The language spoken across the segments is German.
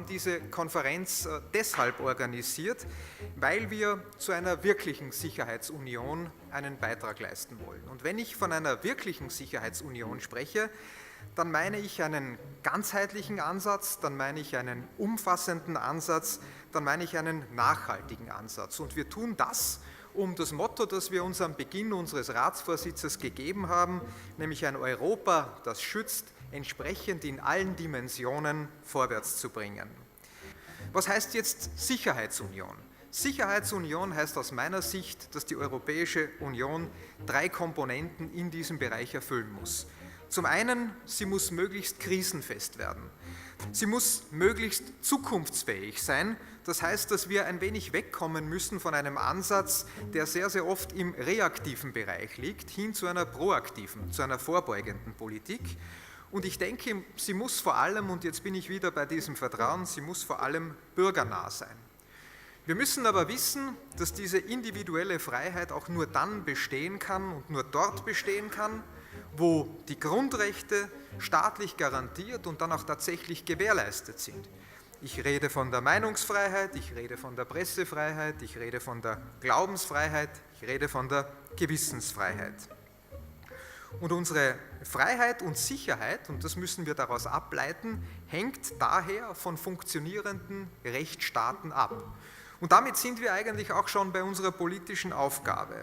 haben diese Konferenz deshalb organisiert, weil wir zu einer wirklichen Sicherheitsunion einen Beitrag leisten wollen. Und wenn ich von einer wirklichen Sicherheitsunion spreche, dann meine ich einen ganzheitlichen Ansatz, dann meine ich einen umfassenden Ansatz, dann meine ich einen nachhaltigen Ansatz. Und wir tun das, um das Motto, das wir uns am Beginn unseres Ratsvorsitzes gegeben haben, nämlich ein Europa, das schützt, entsprechend in allen Dimensionen vorwärts zu bringen. Was heißt jetzt Sicherheitsunion? Sicherheitsunion heißt aus meiner Sicht, dass die Europäische Union 3 Komponenten in diesem Bereich erfüllen muss. Zum einen, sie muss möglichst krisenfest werden. Sie muss möglichst zukunftsfähig sein. Das heißt, dass wir ein wenig wegkommen müssen von einem Ansatz, der sehr, sehr oft im reaktiven Bereich liegt, hin zu einer proaktiven, zu einer vorbeugenden Politik. Und ich denke, sie muss vor allem, und jetzt bin ich wieder bei diesem Vertrauen, sie muss vor allem bürgernah sein. Wir müssen aber wissen, dass diese individuelle Freiheit auch nur dann bestehen kann und nur dort bestehen kann, wo die Grundrechte staatlich garantiert und dann auch tatsächlich gewährleistet sind. Ich rede von der Meinungsfreiheit, ich rede von der Pressefreiheit, ich rede von der Glaubensfreiheit, ich rede von der Gewissensfreiheit. Und unsere Freiheit und Sicherheit, und das müssen wir daraus ableiten, hängt daher von funktionierenden Rechtsstaaten ab. Und damit sind wir eigentlich auch schon bei unserer politischen Aufgabe.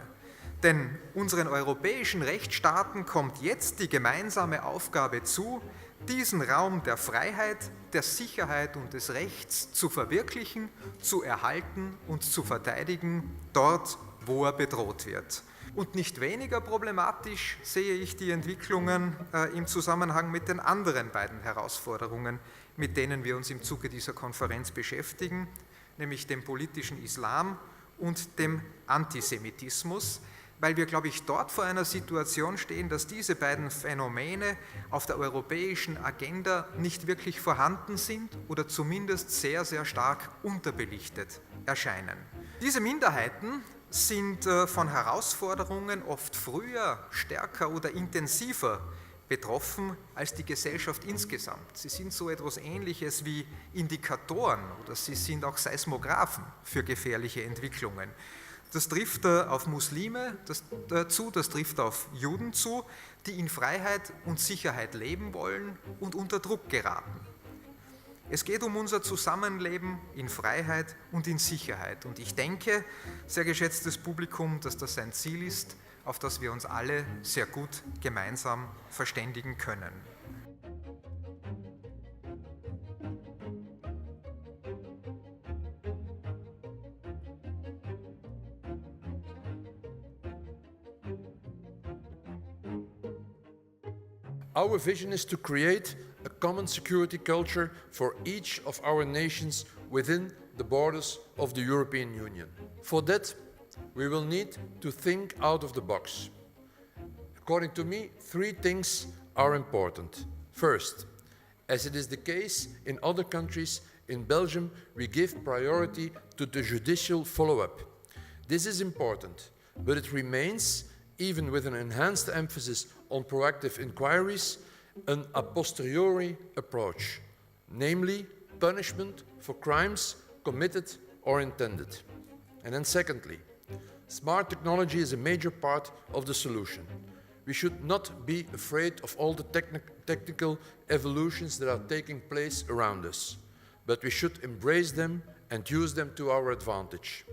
Denn unseren europäischen Rechtsstaaten kommt jetzt die gemeinsame Aufgabe zu, diesen Raum der Freiheit, der Sicherheit und des Rechts zu verwirklichen, zu erhalten und zu verteidigen, dort, wo er bedroht wird. Und nicht weniger problematisch sehe ich die Entwicklungen im Zusammenhang mit den anderen beiden Herausforderungen, mit denen wir uns im Zuge dieser Konferenz beschäftigen, nämlich dem politischen Islam und dem Antisemitismus, weil wir, glaube ich, dort vor einer Situation stehen, dass diese beiden Phänomene auf der europäischen Agenda nicht wirklich vorhanden sind oder zumindest sehr, sehr stark unterbelichtet erscheinen. Diese Minderheiten sind von Herausforderungen oft früher, stärker oder intensiver betroffen als die Gesellschaft insgesamt. Sie sind so etwas Ähnliches wie Indikatoren oder sie sind auch Seismographen für gefährliche Entwicklungen. Das trifft auf Muslime zu, das trifft auf Juden zu, die in Freiheit und Sicherheit leben wollen und unter Druck geraten. Es geht um unser Zusammenleben in Freiheit und in Sicherheit. Und ich denke, sehr geschätztes Publikum, dass das ein Ziel ist, auf das wir uns alle sehr gut gemeinsam verständigen können. Our vision is to create a common security culture for each of our nations within the borders of the European Union. For that, we will need to think out of the box. According to me, 3 things are important. First, as it is the case in other countries, in Belgium we give priority to the judicial follow-up. This is important, but it remains, even with an enhanced emphasis on proactive inquiries, an a posteriori approach, namely punishment for crimes committed or intended. And then secondly, smart technology is a major part of the solution. We should not be afraid of all the technical evolutions that are taking place around us, but we should embrace them and use them to our advantage.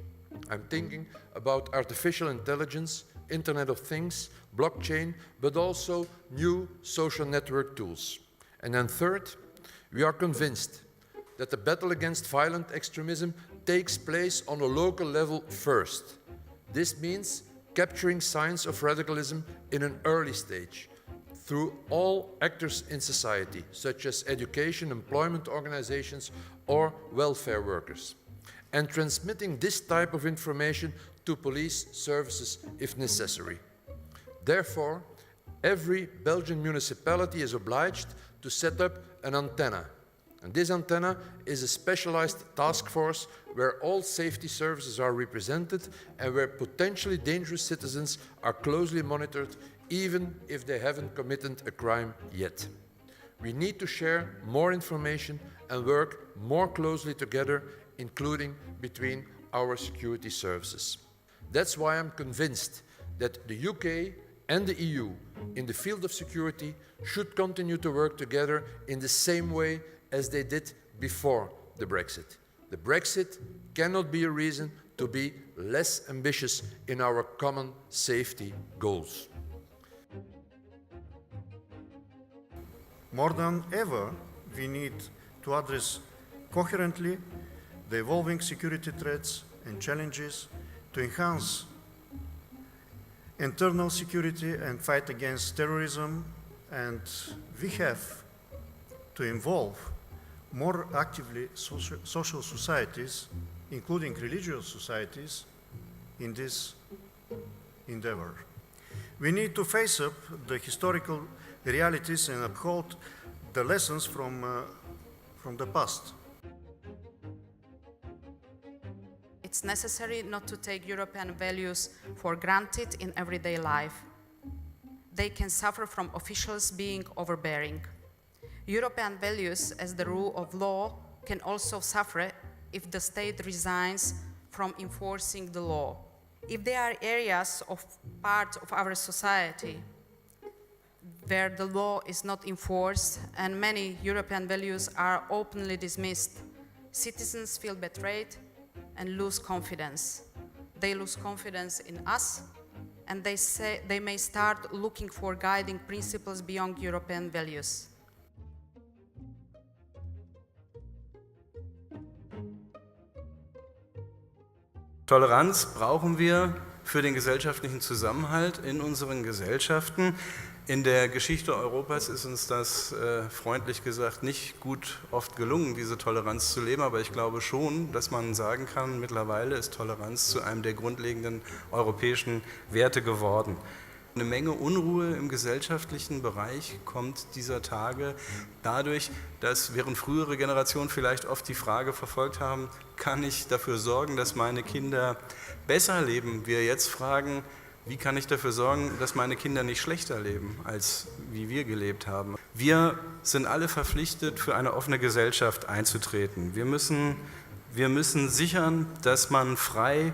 I'm thinking about artificial intelligence, Internet of Things, blockchain, but also new social network tools. And then third, we are convinced that the battle against violent extremism takes place on a local level first. This means capturing signs of radicalism in an early stage through all actors in society, such as education, employment organizations, or welfare workers, and transmitting this type of information to police services if necessary. Therefore, every Belgian municipality is obliged to set up an antenna. And this antenna is a specialized task force where all safety services are represented and where potentially dangerous citizens are closely monitored even if they haven't committed a crime yet. We need to share more information and work more closely together, including between our security services. That's why I'm convinced that the UK and the EU in the field of security should continue to work together in the same way as they did before the Brexit. The Brexit cannot be a reason to be less ambitious in our common safety goals. More than ever, we need to address coherently the evolving security threats and challenges to enhance internal security and fight against terrorism, and we have to involve more actively social societies, including religious societies, in this endeavor. We need to face up the historical realities and uphold the lessons from the past. It's necessary not to take European values for granted in everyday life. They can suffer from officials being overbearing. European values as the rule of law can also suffer if the state resigns from enforcing the law. If there are areas of part of our society where the law is not enforced and many European values are openly dismissed, citizens feel betrayed and lose confidence. They lose confidence in us, and they may start looking for guiding principles beyond European values. Toleranz brauchen wir für den gesellschaftlichen Zusammenhalt in unseren Gesellschaften. In der Geschichte Europas ist uns das, freundlich gesagt, nicht gut oft gelungen, diese Toleranz zu leben, aber ich glaube schon, dass man sagen kann, mittlerweile ist Toleranz zu einem der grundlegenden europäischen Werte geworden. Eine Menge Unruhe im gesellschaftlichen Bereich kommt dieser Tage dadurch, dass während frühere Generationen vielleicht oft die Frage verfolgt haben, kann ich dafür sorgen, dass meine Kinder besser leben? Wir jetzt fragen, wie kann ich dafür sorgen, dass meine Kinder nicht schlechter leben, als wie wir gelebt haben? Wir sind alle verpflichtet, für eine offene Gesellschaft einzutreten. Wir müssen sichern, dass man frei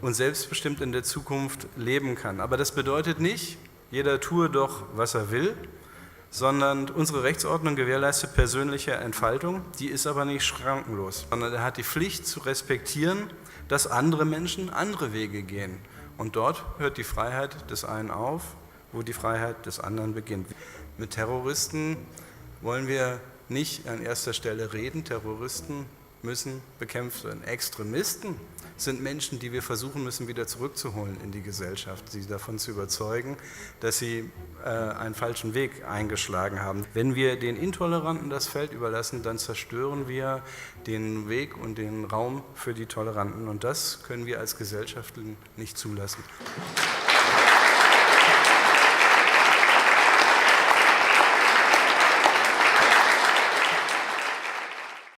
und selbstbestimmt in der Zukunft leben kann. Aber das bedeutet nicht, jeder tue doch, was er will, sondern unsere Rechtsordnung gewährleistet persönliche Entfaltung, die ist aber nicht schrankenlos, sondern er hat die Pflicht zu respektieren, dass andere Menschen andere Wege gehen. Und dort hört die Freiheit des einen auf, wo die Freiheit des anderen beginnt. Mit Terroristen wollen wir nicht an erster Stelle reden. Terroristen müssen bekämpft werden. Extremisten sind Menschen, die wir versuchen müssen, wieder zurückzuholen in die Gesellschaft, sie davon zu überzeugen, dass sie einen falschen Weg eingeschlagen haben. Wenn wir den Intoleranten das Feld überlassen, dann zerstören wir den Weg und den Raum für die Toleranten. Und das können wir als Gesellschaft nicht zulassen.